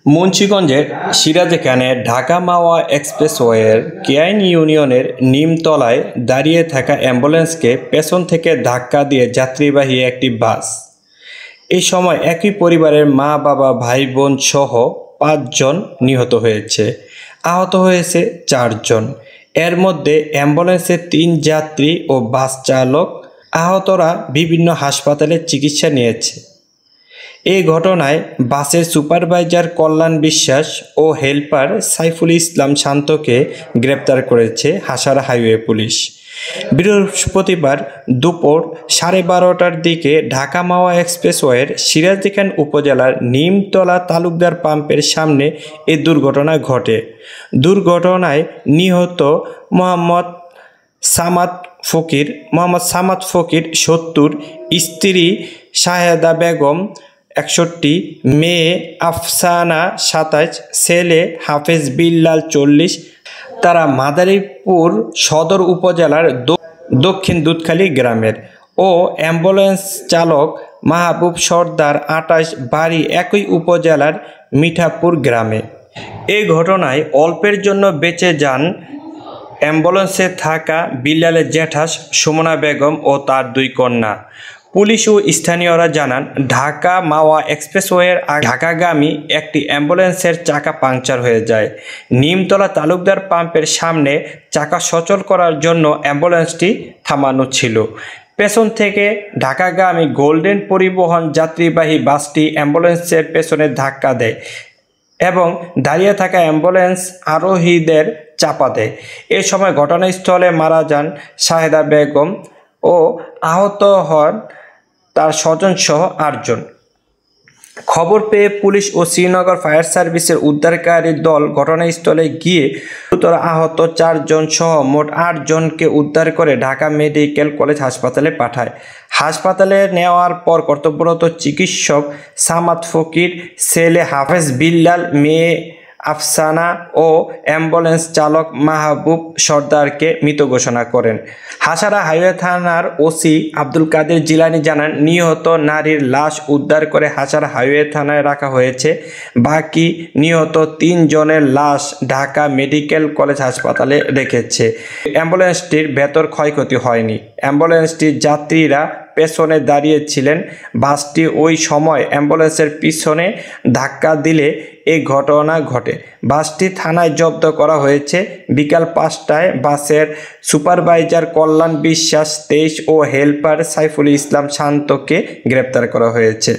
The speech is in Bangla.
মুন্সিগঞ্জের সিরাজখানে ঢাকা মাওয়া এক্সপ্রেসওয়ের কেআইন ইউনিয়নের নিমতলায় দাঁড়িয়ে থাকা অ্যাম্বুলেন্সকে পেছন থেকে ধাক্কা দিয়ে যাত্রীবাহী একটি বাস। এই সময় একই পরিবারের মা, বাবা, ভাই, বোন সহ 5 জন নিহত হয়েছে। আহত হয়েছে 4 জন। এর মধ্যে অ্যাম্বুলেন্সের 3 যাত্রী ও বাস চালক। আহতরা বিভিন্ন হাসপাতালে চিকিৎসা নিয়েছে। এই ঘটনায় বাসের সুপারভাইজার কল্যাণ বিশ্বাস ও হেল্পার সাইফুল ইসলাম শান্তকে গ্রেপ্তার করেছে হাসারা হাইওয়ে পুলিশ। বৃহস্পতিবার দুপুর 12:30টার দিকে ঢাকা মাওয়া এক্সপ্রেসওয়ের সিরাজদিখান উপজেলার নিমতলা তালুকদার পাম্পের সামনে এই দুর্ঘটনা ঘটে। দুর্ঘটনায় নিহত মোহাম্মদ সামাদ ফকির 70, স্ত্রী শাহেদা বেগম 61, মেয়ে আফসানা 27, ছেলে হাফেজ বিল্লাল 40। তারা মাদারীপুর সদর উপজেলার দক্ষিণ দুধখালী গ্রামের ও অ্যাম্বুলেন্স চালক মাহবুব সর্দার 28, বাড়ি একই উপজেলার মিঠাপুর গ্রামে। এই ঘটনায় অল্পের জন্য বেঁচে যান অ্যাম্বুলেন্সে থাকা বিল্লালের জ্যাঠাস সুমনা বেগম ও তার 2 কন্যা। পুলিশ ও স্থানীয়রা জানান, ঢাকা মাওয়া এক্সপ্রেসওয়ের ঢাকাগামী একটি অ্যাম্বুলেন্সের চাকা পাংচার হয়ে যায়। নিমতলা তালুকদার পাম্পের সামনে চাকা সচল করার জন্য অ্যাম্বুলেন্সটি থামানো ছিল। পেছন থেকে ঢাকাগামী গোল্ডেন পরিবহন যাত্রীবাহী বাসটি অ্যাম্বুলেন্সের পেছনে ধাক্কা দেয় এবং দাঁড়িয়ে থাকা অ্যাম্বুলেন্স আরোহীদের চাপা দেয়। এ সময় ঘটনাস্থলে মারা যান শাহেদা বেগম ও আহত হন তার স্বজনসহ 8 জন। খবর পেয়ে পুলিশ ও শ্রীনগর ফায়ার সার্ভিসের উদ্ধারকারী দল ঘটনাস্থলে গিয়ে গুরুতর আহত 4 জন সহ মোট 8 জনকে উদ্ধার করে ঢাকা মেডিকেল কলেজ হাসপাতালে পাঠায়। হাসপাতালে নেওয়ার পর কর্তব্যরত চিকিৎসক সামাদ ফকির, ছেলে হাফেজ বিল্লাল, মেয়ে আফসানা ও অ্যাম্বুলেন্স চালক মাহবুব সর্দারকে মৃত ঘোষণা করেন। হাসারা হাইওয়ে থানার ওসি আব্দুল কাদের জিলানী জানান, নিহত নারীর লাশ উদ্ধার করে হাসারা হাইওয়ে থানায় রাখা হয়েছে। বাকি নিহত 3 জনের লাশ ঢাকা মেডিকেল কলেজ হাসপাতালে রেখেছে। অ্যাম্বুলেন্সটির ভেতর ক্ষয়ক্ষতি হয়নি। অ্যাম্বুলেন্সটির যাত্রীরা পেছনে দাঁড়িয়েছিলেন। বাসটি ওই সময় অ্যাম্বুলেন্সের পিছনে ধাক্কা দিলে এই ঘটনা ঘটে। বাসটি থানায় জব্দ করা হয়েছে। বিকাল 5টায় বাসের সুপারভাইজার কল্যাণ বিশ্বাস 23 ও হেল্পার সাইফুল ইসলাম শান্তকে গ্রেপ্তার করা হয়েছে।